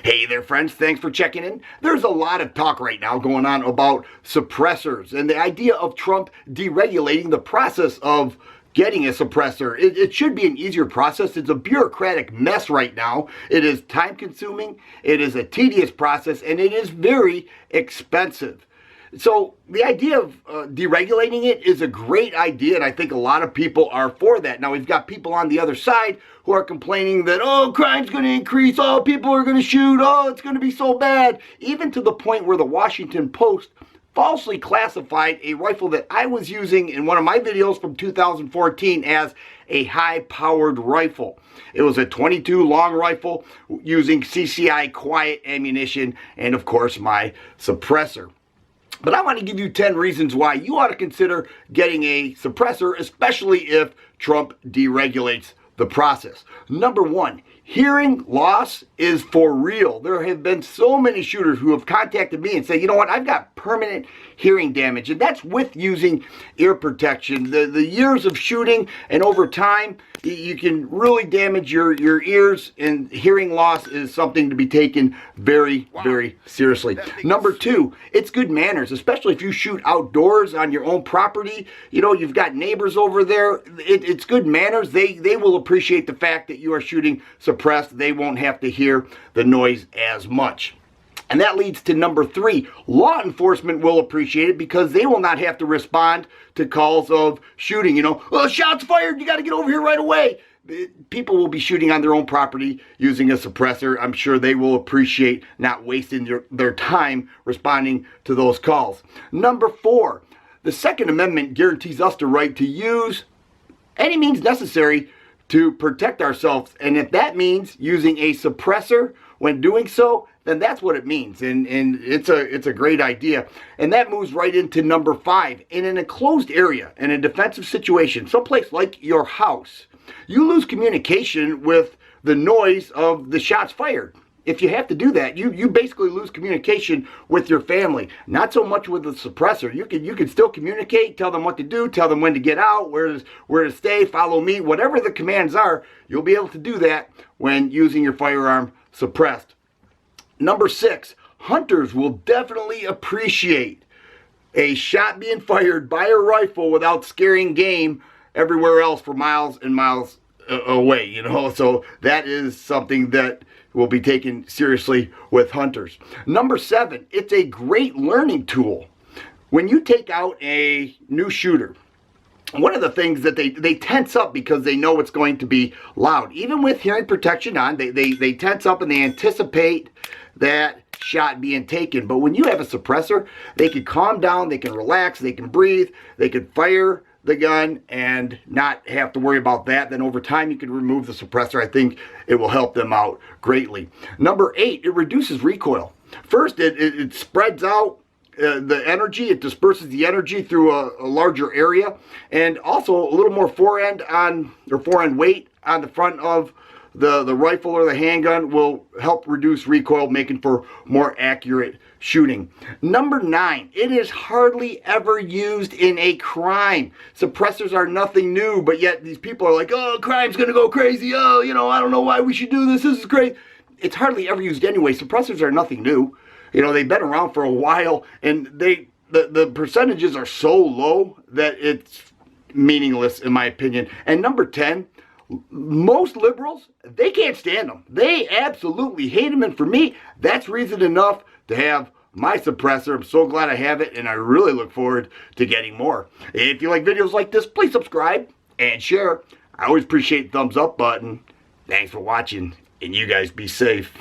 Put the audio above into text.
Hey there, friends. Thanks for checking in. There's a lot of talk right now going on about suppressors and the idea of Trump deregulating the process of getting a suppressor. It should be an easier process. It's a bureaucratic mess right now. It is time consuming, it is a tedious process, and it is very expensive. So the idea of deregulating it is a great idea, and I think a lot of people are for that. Now, we've got people on the other side who are complaining that, oh, crime's going to increase, oh, people are going to shoot, oh, it's going to be so bad, even to the point where the Washington Post falsely classified a rifle that I was using in one of my videos from 2014 as a high-powered rifle. It was a .22 long rifle using CCI quiet ammunition and, of course, my suppressor. But I want to give you 10 reasons why you ought to consider getting a suppressor, especially if Trump deregulates the process. Number one, hearing loss is for real. There have been so many shooters who have contacted me and say, you know what, I've got permanent hearing damage, and that's with using ear protection. The years of shooting and over time, you can really damage your ears, and hearing loss is something to be taken very, very seriously. Number two, it's good manners, especially if you shoot outdoors on your own property. You know, you've got neighbors over there. It's good manners. They will appreciate the fact that you are shooting suppressed. They won't have to hear the noise as much. And that leads to number three. Law enforcement will appreciate it because they will not have to respond to calls of shooting. You know, oh, shots fired, you got to get over here right away. People will be shooting on their own property using a suppressor. I'm sure they will appreciate not wasting their time responding to those calls. Number four, the Second Amendment guarantees us the right to use any means necessary to protect ourselves. And if that means using a suppressor when doing so, then that's what it means, and it's a great idea. And that moves right into number five. In an enclosed area, in a defensive situation, someplace like your house, you lose communication with the noise of the shots fired. If you have to do that, you basically lose communication with your family. Not so much with the suppressor. You can still communicate, tell them what to do, tell them when to get out, where to stay, follow me, whatever the commands are, you'll be able to do that when using your firearm suppressed. Number six, hunters will definitely appreciate a shot being fired by a rifle without scaring game everywhere else for miles and miles away, you know. So that is something that will be taken seriously with hunters. Number seven, it's a great learning tool. When you take out a new shooter, one of the things that they tense up because they know it's going to be loud. Even with hearing protection on, they tense up and they anticipate that shot being taken. But when you have a suppressor, they can calm down, they can relax, they can breathe, they can fire the gun and not have to worry about that. Then over time you can remove the suppressor. I think it will help them out greatly. Number eight, it reduces recoil. First, it spreads out the energy, it disperses the energy through a larger area, and also a little more forend weight on the front of the rifle or the handgun will help reduce recoil, making for more accurate shooting. Number nine, it is hardly ever used in a crime. Suppressors are nothing new, but yet these people are like, oh, crime's gonna go crazy, oh, you know, I don't know why we should do this is great. It's hardly ever used anyway. Suppressors are nothing new. You know, they've been around for a while, and the percentages are so low that it's meaningless in my opinion. And number 10, most liberals, they can't stand them. They absolutely hate them, and for me, that's reason enough to have my suppressor. I'm so glad I have it, and I really look forward to getting more. If you like videos like this, please subscribe and share. I always appreciate the thumbs up button. Thanks for watching, and you guys be safe.